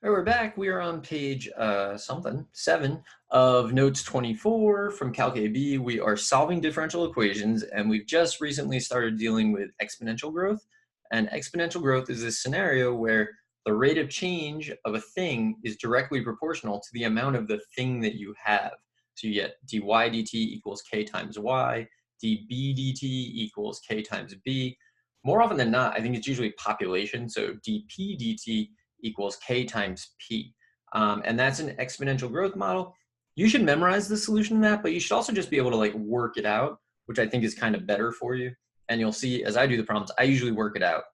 All right, we're back. We are on page 7 of Notes 24 from Calc AB. We are solving differential equations, and we've just recently started dealing with exponential growth. And exponential growth is this scenario where the rate of change of a thing is directly proportional to the amount of the thing that you have. So you get dy dt equals k times y, db dt equals k times b. More often than not, I think it's usually population, so dp dt equals k times p. And that's an exponential growth model. You should memorize the solution to that, but you should also just be able to like work it out, which I think is kind of better for you. And you'll see as I do the problems, I usually work it out.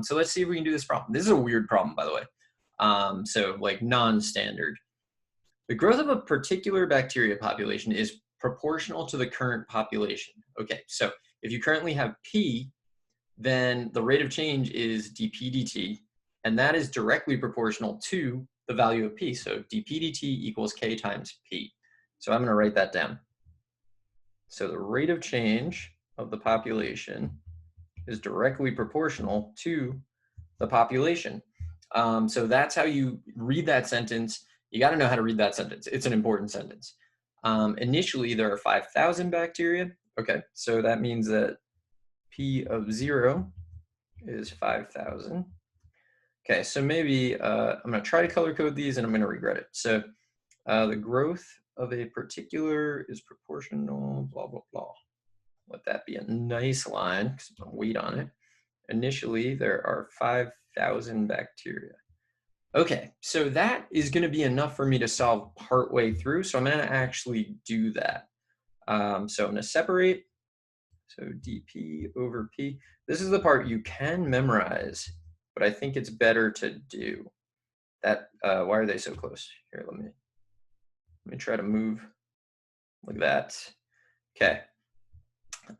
So let's see if we can do this problem. This is a weird problem, by the way. So like non-standard. The growth of a particular bacteria population is proportional to the current population. Okay, so if you currently have P, then the rate of change is dp dt, and that is directly proportional to the value of P. So dp dt equals k times P. So I'm going to write that down. So the rate of change of the population is directly proportional to the population. So that's how you read that sentence. You got to know how to read that sentence. It's an important sentence. Initially, there are 5,000 bacteria. Okay, so that means that P of 0 is 5,000. Okay, so maybe I'm going to try to color code these and I'm going to regret it. So the growth of a particular is proportional, blah, blah, blah. Let that be a nice line because I'm going to wait on it. Initially, there are 5,000 bacteria. Okay, so that is going to be enough for me to solve partway through. So I'm going to actually do that. So I'm going to separate. So dp over p. This is the part you can memorize, but I think it's better to do. That why are they so close? Here, let me try to move like that. Okay.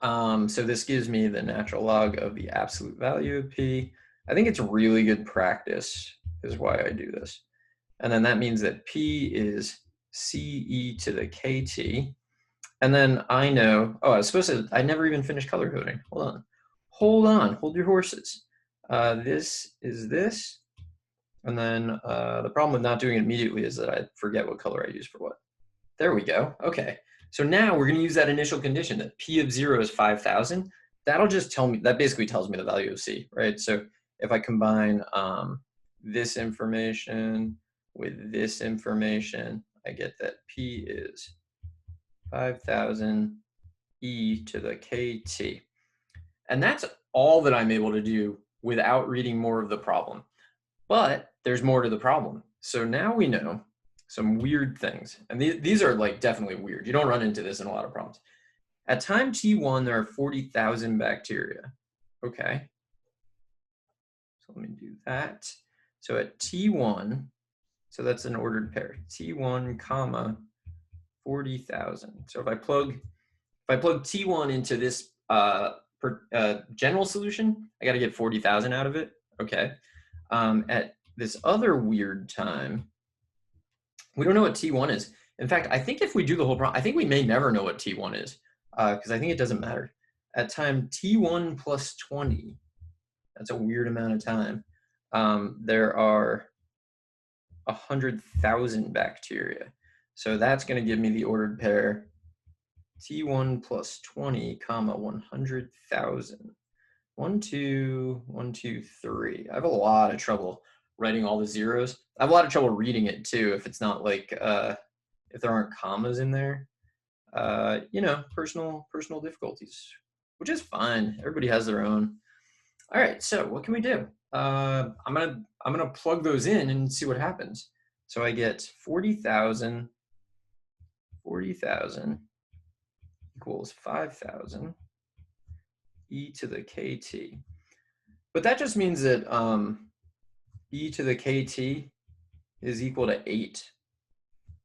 So this gives me the natural log of the absolute value of p. I think it's really good practice is why I do this. And then that means that p is ce to the kt. And then I know, oh, I was supposed to, I never even finished color coding. Hold on, hold your horses. This is this. And then the problem with not doing it immediately is that I forget what color I use for what. There we go, okay. So now we're gonna use that initial condition that P of 0 is 5,000. That'll just tell me, that basically tells me the value of C, right? So if I combine this information with this information, I get that P is 5,000 e to the kt. And that's all that I'm able to do without reading more of the problem. But there's more to the problem. So now we know some weird things. And these are like definitely weird. You don't run into this in a lot of problems. At time t1, there are 40,000 bacteria. Okay. So let me do that. So at t1, so that's an ordered pair. t1 comma 40,000. So if I plug T1 into this general solution, I got to get 40,000 out of it. Okay. At this other weird time, we don't know what T1 is. In fact, I think if we do the whole problem, I think we may never know what T1 is because I think it doesn't matter. At time T1 plus 20, that's a weird amount of time, there are 100,000 bacteria. So that's going to give me the ordered pair T1 plus 20 comma 100,000. 1, 2, 1, 2, 3. I have a lot of trouble writing all the zeros. I have a lot of trouble reading it too if it's not like if there aren't commas in there. You know, personal difficulties, which is fine. Everybody has their own. All right, so what can we do? I'm gonna plug those in and see what happens. So I get 40,000 equals 5,000 e to the kt. But that just means that e to the kt is equal to 8,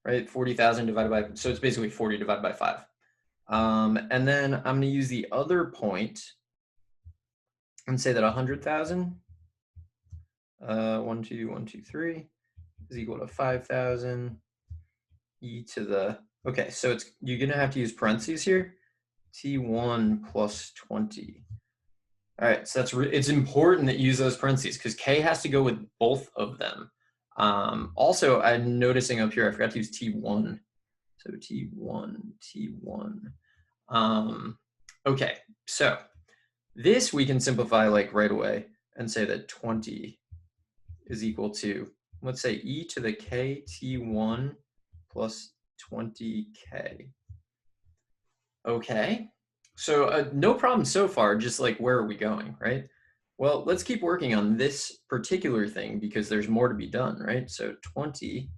right? 40,000 divided by, so it's basically 40 divided by 5. And then I'm going to use the other point and say that 100,000, 1, 2, 1, 2, 3 is equal to 5,000 e to the, okay, so it's, you're going to have to use parentheses here, T1 plus 20. All right, so it's important that you use those parentheses because K has to go with both of them. Also, I'm noticing up here, I forgot to use T1. So T1. Okay, so this we can simplify like right away and say that 20 is equal to, let's say e to the k T1 plus 20k. Okay, so no problem so far, just like where are we going, right? Well, let's keep working on this particular thing because there's more to be done, right? So 20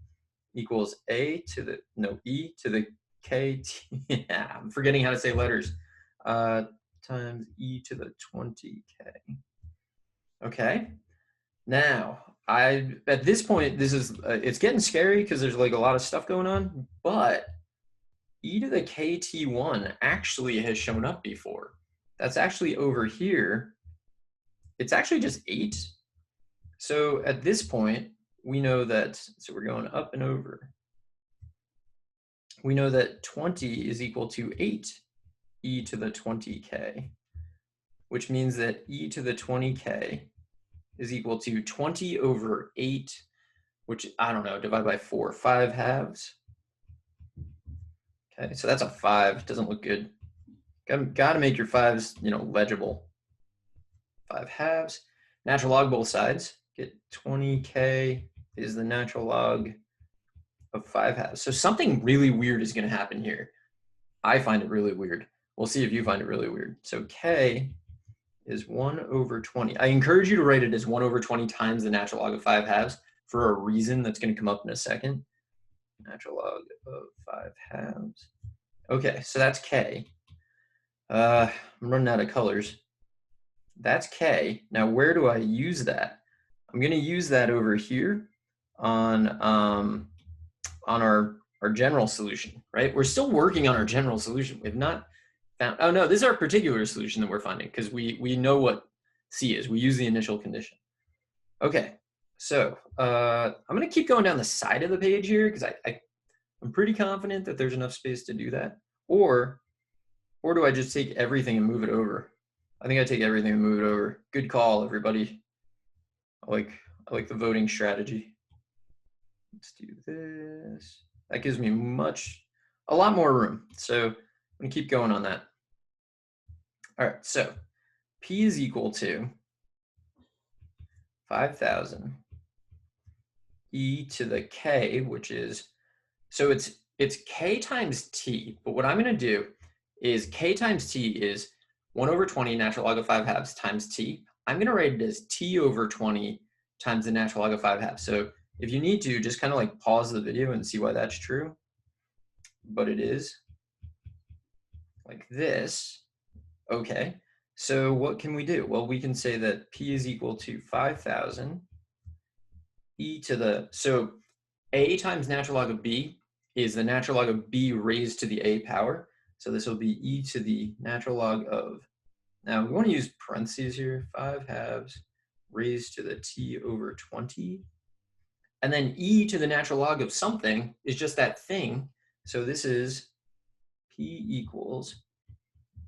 equals e to the k, yeah, I'm forgetting how to say letters, times e to the 20k. Okay, now at this point, this is, it's getting scary because there's like a lot of stuff going on, but e to the kt1 actually has shown up before. That's actually over here. It's actually just 8. So at this point, we know that, so we're going up and over. We know that 20 is equal to 8 e to the 20k, which means that e to the 20k is equal to 20 over 8, which, I don't know, divide by 4, 5 halves. Okay, so that's a 5. Doesn't look good. Got to make your 5s, legible. 5 halves. Natural log both sides. Get 20k is the natural log of 5 halves. So something really weird is going to happen here. I find it really weird. We'll see if you find it really weird. So k is 1 over 20. I encourage you to write it as 1 over 20 times the natural log of 5 halves for a reason that's going to come up in a second. Natural log of 5 halves. Okay, so that's k. I'm running out of colors. That's k. Now, where do I use that? I'm going to use that over here on our general solution, right? We're still working on our general solution. We have not found, oh no, this is our particular solution that we're finding because we know what C is. We use the initial condition. Okay, so I'm going to keep going down the side of the page here because I'm pretty confident that there's enough space to do that. Or do I just take everything and move it over? I think I take everything and move it over. Good call, everybody. I like the voting strategy. Let's do this. That gives me a lot more room. So I'm gonna keep going on that. All right, so P is equal to 5,000 e to the k, which is, so it's k times t, but what I'm gonna do is k times t is 1 over 20 natural log of 5 halves times t. I'm gonna write it as t over 20 times the natural log of 5 halves. So if you need to, just kind of like pause the video and see why that's true. But it is like this. Okay, so what can we do? Well, we can say that P is equal to 5,000 e to the, so a times natural log of b is the natural log of b raised to the a power. So this will be e to the natural log of, now we want to use parentheses here, 5 halves raised to the t over 20. And then e to the natural log of something is just that thing. So this is P equals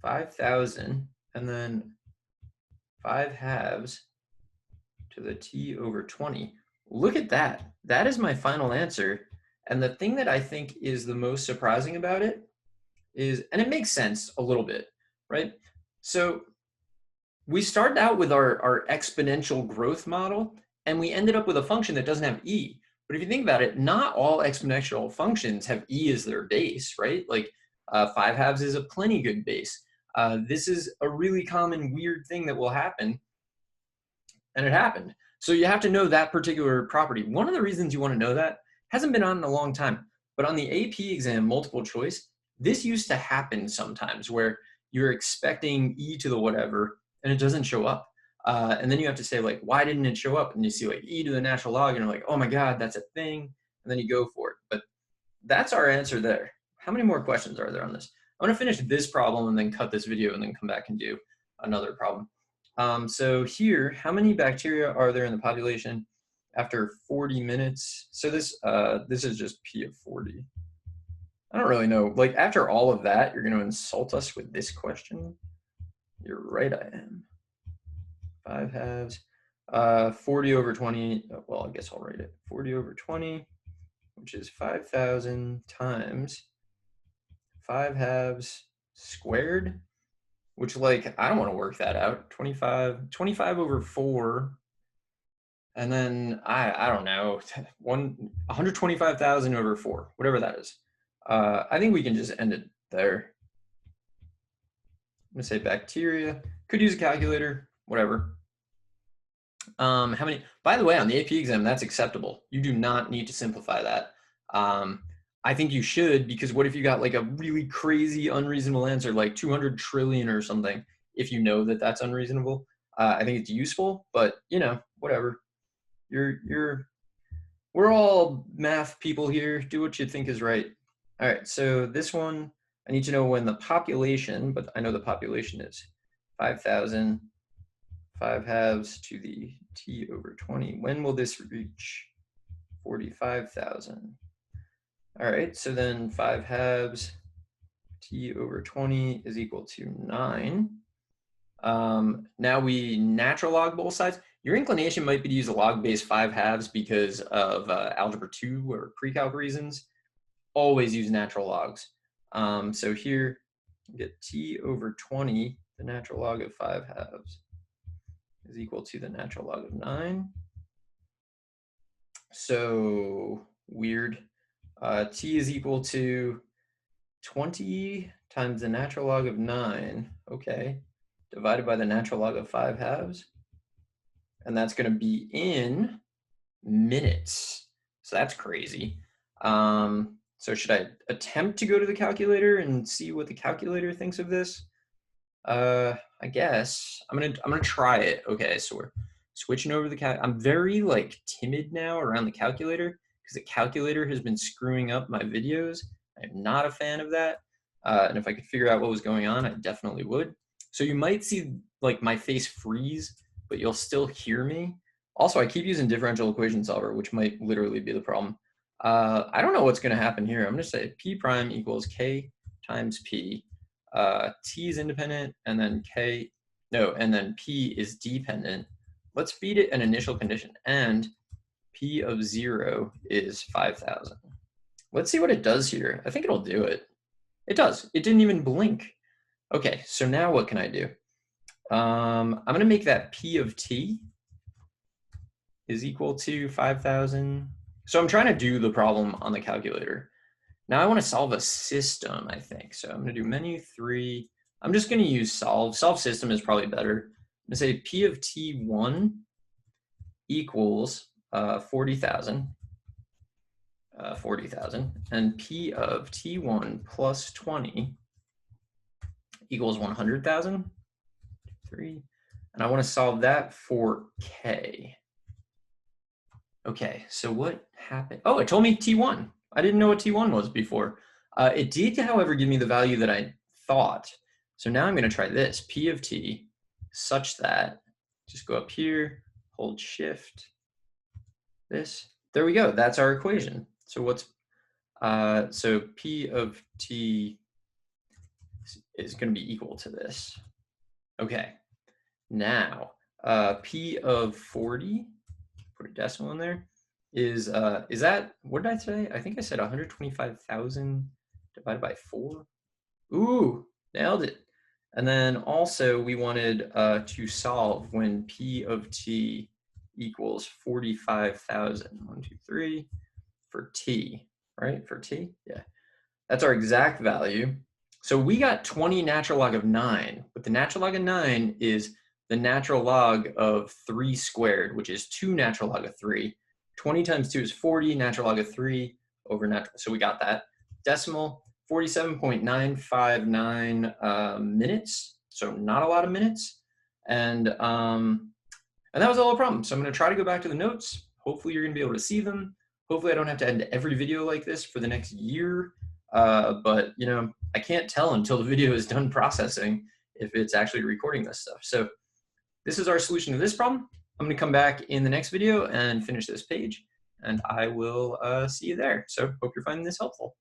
5,000 and then 5 halves to the t over 20. Look at that. That is my final answer. And the thing that I think is the most surprising about it is, and it makes sense a little bit, right? So we started out with our exponential growth model, and we ended up with a function that doesn't have e. But if you think about it, not all exponential functions have e as their base, right? Like 5 halves is a plenty good base. This is a really common weird thing that will happen, and it happened. So you have to know that particular property. One of the reasons you want to know that, hasn't been on in a long time, but on the AP exam multiple choice, this used to happen sometimes where you're expecting e to the whatever, and it doesn't show up. And then you have to say, like, why didn't it show up? And you see like e to the natural log, and you're like, oh my God, that's a thing. And then you go for it. But that's our answer there. How many more questions are there on this? I'm gonna finish this problem and then cut this video and then come back and do another problem. So here, how many bacteria are there in the population after 40 minutes? So this is just P of 40. I don't really know. Like after all of that, you're gonna insult us with this question? You're right, I am. 5 halves. 40 over 20, well, I guess I'll write it. 40 over 20, which is 5,000 times 5 halves squared, which, like, I don't want to work that out. 25 over 4, and then I don't know, 125,000 over 4, whatever that is. I think we can just end it there. I'm gonna say bacteria. Could use a calculator, whatever. How many? By the way, on the AP exam, that's acceptable. You do not need to simplify that. I think you should, because what if you got like a really crazy, unreasonable answer, like 200 trillion or something? If you know that that's unreasonable, I think it's useful. But you know, whatever. We're all math people here. Do what you think is right. All right. So this one, I need to know when the population, but I know the population is 5,000. 5 halves to the t over 20. When will this reach 45,000? All right, so then 5 halves t over 20 is equal to 9. Now we natural log both sides. Your inclination might be to use a log base 5 halves because of algebra 2 or pre-calc reasons. Always use natural logs. So here, you get t over 20, the natural log of 5 halves, is equal to the natural log of 9. So weird. T is equal to 20 times the natural log of 9, okay, divided by the natural log of 5 halves. And that's going to be in minutes. So that's crazy. So should I attempt to go to the calculator and see what the calculator thinks of this? I guess I'm gonna try it. Okay, so we're switching over the I'm very like timid now around the calculator because the calculator has been screwing up my videos. I'm not a fan of that. And if I could figure out what was going on, I definitely would. So you might see like my face freeze, but you'll still hear me. Also, I keep using differential equation solver, which might literally be the problem. I don't know what's going to happen here. I'm going to say p prime equals k times p. T is independent, and then and then P is dependent. Let's feed it an initial condition, and P of 0 is 5,000. Let's see what it does here. I think it'll do it. It does. It didn't even blink. Okay, so now what can I do? I'm going to make that P of T is equal to 5,000. So I'm trying to do the problem on the calculator. Now I want to solve a system, I think. So I'm going to do menu 3. I'm just going to use solve. Solve system is probably better. I'm going to say P of T1 equals 40,000. 40,000. And P of T1 plus 20 equals 100,000. 3. And I want to solve that for K. Okay, so what happened? Oh, it told me T1. I didn't know what T1 was before. It did, however, give me the value that I thought. So now I'm going to try this, P of T, such that, just go up here, hold shift, this. There we go. That's our equation. So what's, so P of T is going to be equal to this. Okay. Now, P of 40, put a decimal in there, is that, what did I say? I think I said 125,000 divided by 4. Ooh, nailed it. And then also we wanted to solve when P of T equals 45,000. 1, 2, 3 for T, right? For T, yeah. That's our exact value. So we got 20 natural log of 9, but the natural log of 9 is the natural log of 3 squared, which is 2 natural log of 3. 20 times 2 is 40, natural log of 3 over natural. So we got that. Decimal, 47.959 minutes. So not a lot of minutes. And that was all the problem. So I'm going to try to go back to the notes. Hopefully you're going to be able to see them. Hopefully I don't have to end every video like this for the next year. But, you know, I can't tell until the video is done processing if it's actually recording this stuff. So this is our solution to this problem. I'm going to come back in the next video and finish this page, and I will see you there. So hope you're finding this helpful.